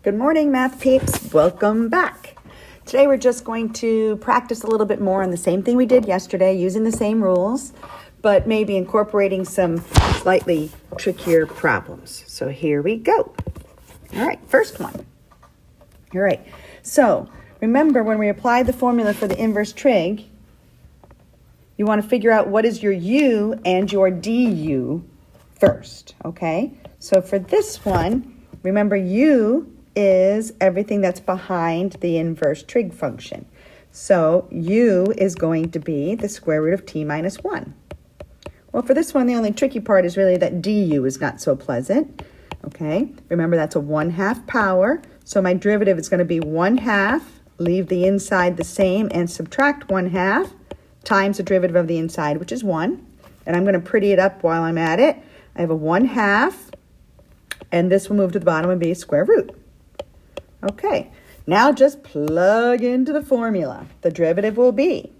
Good morning, math peeps. Welcome back. Today we're just going to practice a little bit more on the same thing we did yesterday, using the same rules, but maybe incorporating some slightly trickier problems. So here we go. All right, first one. All right, so remember when we applied the formula for the inverse trig, you want to figure out what is your u and your du first, okay? So for this one, remember u is everything that's behind the inverse trig function. So u is going to be the square root of t minus 1. Well, for this one, the only tricky part is really that du is not so pleasant. Okay, remember that's a 1/2 power. So my derivative is going to be 1/2, leave the inside the same, and subtract 1/2 times the derivative of the inside, which is 1. And I'm going to pretty it up while I'm at it. I have a 1/2, and this will move to the bottom and be square root. Okay, now just plug into the formula. The derivative will be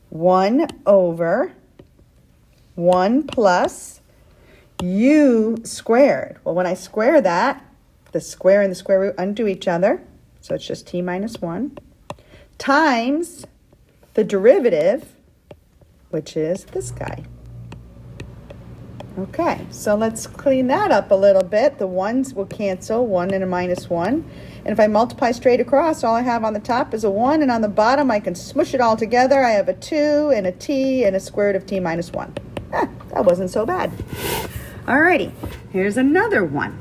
1 over 1 plus u squared. Well, when I square that, the square and the square root undo each other. So it's just t minus 1 times the derivative, which is this guy. Okay, so let's clean that up a little bit. The ones will cancel, 1 and a minus 1. And if I multiply straight across, all I have on the top is a 1, and on the bottom I can smush it all together. I have a 2 and a t and a square root of t minus 1. That wasn't so bad. Alrighty, here's another one.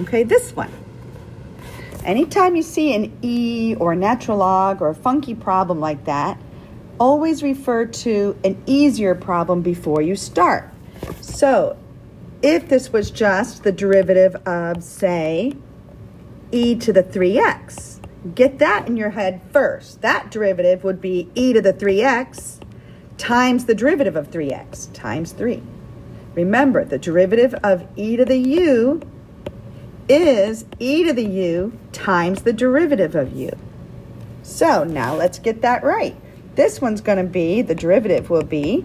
Okay, this one. Anytime you see an e or a natural log or a funky problem like that, always refer to an easier problem before you start. So if this was just the derivative of, say, e to the 3x, get that in your head first. That derivative would be e to the 3x times the derivative of 3x times 3. Remember, the derivative of e to the u is e to the u times the derivative of u. So now let's get that right. This one's going to be, the derivative will be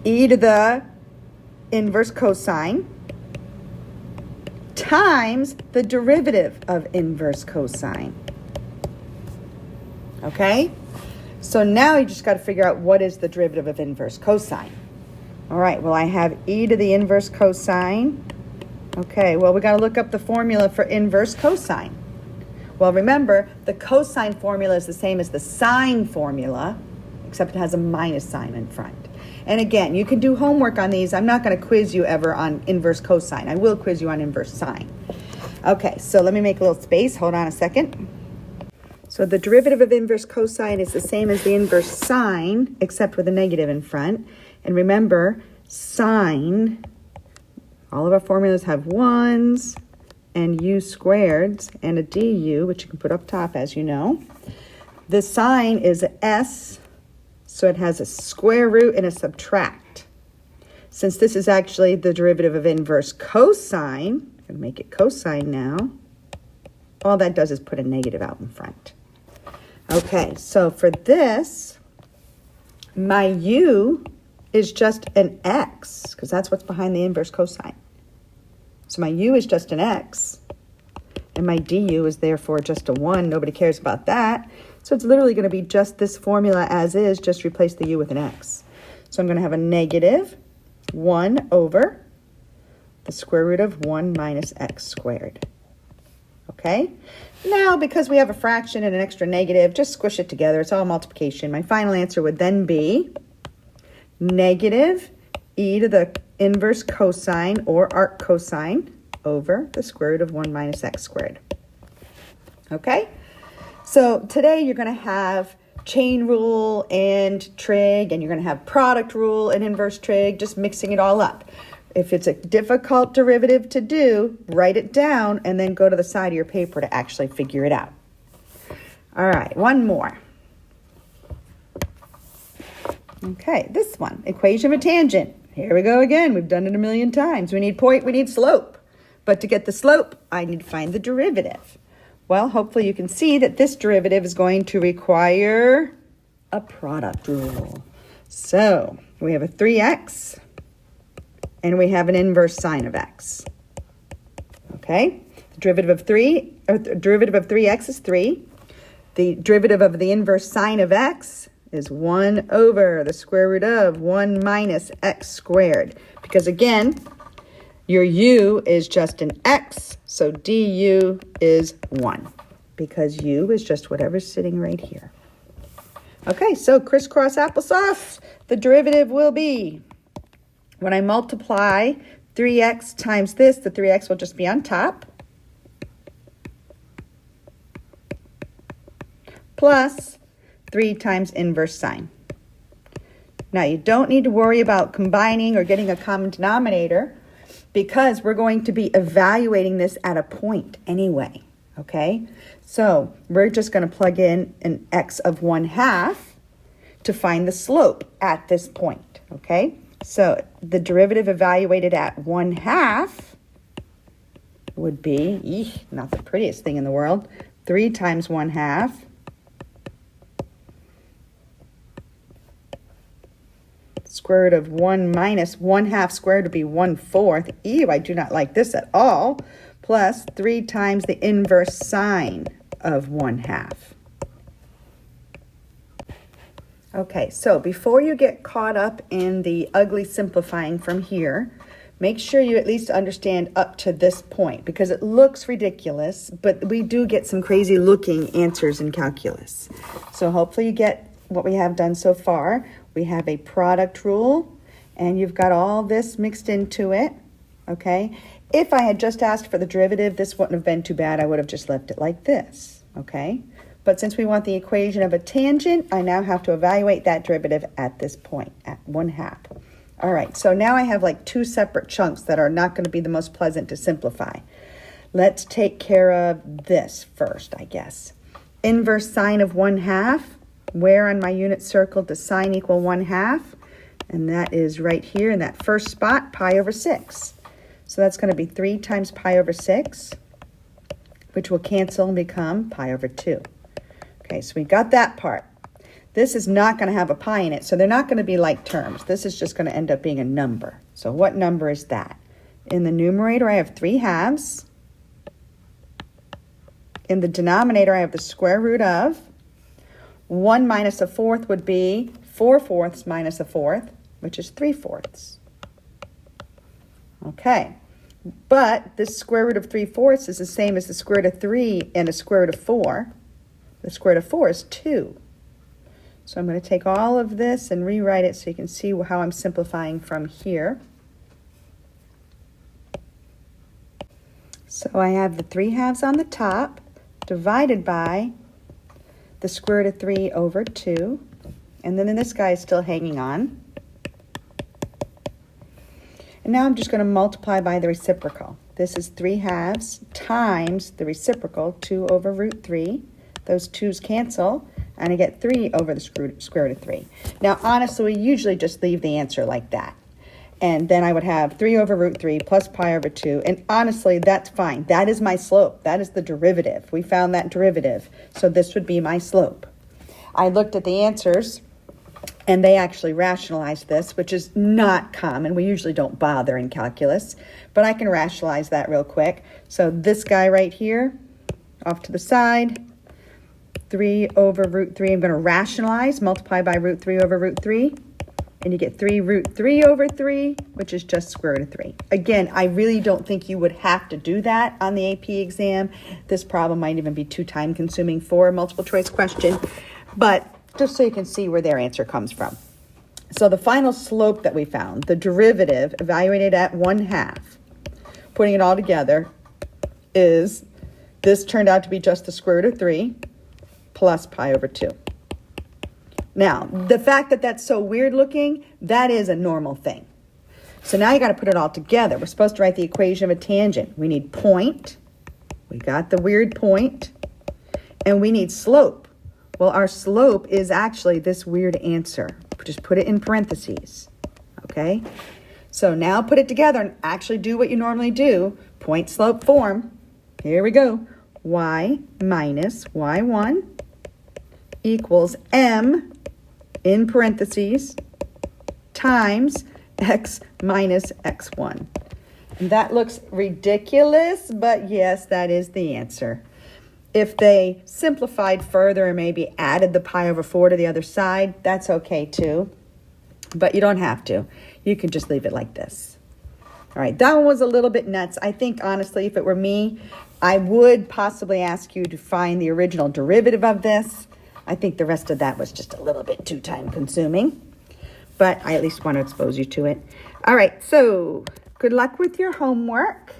e to the inverse cosine times the derivative of inverse cosine. Okay? So now you just got to figure out what is the derivative of inverse cosine. All right, well, I have e to the inverse cosine. Okay, well, we got to look up the formula for inverse cosine. Well, remember, the cosine formula is the same as the sine formula, except it has a minus sign in front. And again, you can do homework on these. I'm not going to quiz you ever on inverse cosine. I will quiz you on inverse sine. Okay, so let me make a little space. Hold on a second. So the derivative of inverse cosine is the same as the inverse sine, except with a negative in front. And remember, sine, all of our formulas have 1s and u squareds and a du, which you can put up top, as you know. The sine is a s, so it has a square root and a subtract. Since this is actually the derivative of inverse cosine, I'm going to make it cosine now, all that does is put a negative out in front. Okay, so for this, my u is just an x, because that's what's behind the inverse cosine. So my u is just an x, and my du is therefore just a 1. Nobody cares about that. So it's literally going to be just this formula as is, just replace the u with an x. So I'm going to have a negative 1 over the square root of 1 minus x squared. Okay? Now, because we have a fraction and an extra negative, just squish it together. It's all multiplication. My final answer would then be negative e to the inverse cosine or arc cosine over the square root of 1 minus x squared. Okay? So today you're going to have chain rule and trig, and you're going to have product rule and inverse trig, just mixing it all up. If it's a difficult derivative to do, write it down and then go to the side of your paper to actually figure it out. All right, one more. Okay, this one, equation of a tangent. Here we go again. We've done it a million times. We need point, we need slope. But to get the slope, I need to find the derivative. Well, hopefully you can see that this derivative is going to require a product rule. So we have a 3x and we have an inverse sine of x. Okay? The derivative of 3x is 3. The derivative of the inverse sine of x is 1 over the square root of 1 minus x squared. Because again, your u is just an x, so du is 1. Because u is just whatever's sitting right here. Okay, so crisscross applesauce, the derivative will be, when I multiply 3x times this, the 3x will just be on top, plus 3 times inverse sine. Now, you don't need to worry about combining or getting a common denominator because we're going to be evaluating this at a point anyway, okay? So we're just going to plug in an x of 1/2 to find the slope at this point, okay? So the derivative evaluated at 1/2 would be, not the prettiest thing in the world, 3 times 1/2 square root of 1 minus 1/2 squared would be 1/4. Ew, I do not like this at all. Plus 3 times the inverse sine of 1/2. Okay, so before you get caught up in the ugly simplifying from here, make sure you at least understand up to this point because it looks ridiculous, but we do get some crazy looking answers in calculus. So hopefully you get what we have done so far. We have a product rule, and you've got all this mixed into it, okay? If I had just asked for the derivative, this wouldn't have been too bad. I would have just left it like this, okay? But since we want the equation of a tangent, I now have to evaluate that derivative at this point, at 1/2. All right, so now I have like 2 separate chunks that are not going to be the most pleasant to simplify. Let's take care of this first, I guess. Inverse sine of 1/2. Where on my unit circle does sine equal 1/2? And that is right here in that first spot, pi over 6. So that's going to be 3 times pi over 6, which will cancel and become pi over 2. Okay, so we got that part. This is not going to have a pi in it, so they're not going to be like terms. This is just going to end up being a number. So what number is that? In the numerator, I have 3/2. In the denominator, I have the square root of 1 minus 1/4 would be 4/4 minus 1/4, which is 3/4. Okay, but this square root of 3/4 is the same as the square root of 3 and the square root of 4. The square root of 4 is 2. So I'm going to take all of this and rewrite it so you can see how I'm simplifying from here. So I have the 3/2 on the top divided by the square root of 3 over 2. And then this guy is still hanging on. And now I'm just going to multiply by the reciprocal. This is 3/2 times the reciprocal, 2 over root 3. Those 2's cancel, and I get 3 over the square root of 3. Now, honestly, we usually just leave the answer like that. And then I would have 3 over root 3 plus pi over 2. And honestly, that's fine. That is my slope. That is the derivative. We found that derivative. So this would be my slope. I looked at the answers, and they actually rationalized this, which is not common. We usually don't bother in calculus. But I can rationalize that real quick. So this guy right here, off to the side, 3 over root 3. I'm going to rationalize, multiply by root 3 over root 3. And you get 3 root 3 over 3, which is just square root of 3. Again, I really don't think you would have to do that on the AP exam. This problem might even be too time-consuming for a multiple choice question, but just so you can see where their answer comes from. So the final slope that we found, the derivative evaluated at 1/2, putting it all together, is this turned out to be just the square root of 3 plus pi over 2. Now, the fact that that's so weird looking, that is a normal thing. So now you got to put it all together. We're supposed to write the equation of a tangent. We need point. We got the weird point. And we need slope. Well, our slope is actually this weird answer. Just put it in parentheses. Okay? So now put it together and actually do what you normally do. Point slope form. Here we go. Y minus y1 equals m in parentheses times x minus x1. And that looks ridiculous, but yes, that is the answer. If they simplified further and maybe added the pi over 4 to the other side, that's okay too. But you don't have to. You can just leave it like this. All right, that one was a little bit nuts. I think, honestly, if it were me, I would possibly ask you to find the original derivative of this. I think the rest of that was just a little bit too time-consuming. But I at least want to expose you to it. All right, so good luck with your homework.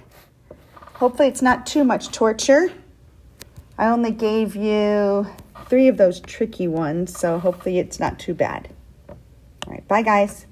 Hopefully it's not too much torture. I only gave you 3 of those tricky ones, so hopefully it's not too bad. All right, bye, guys.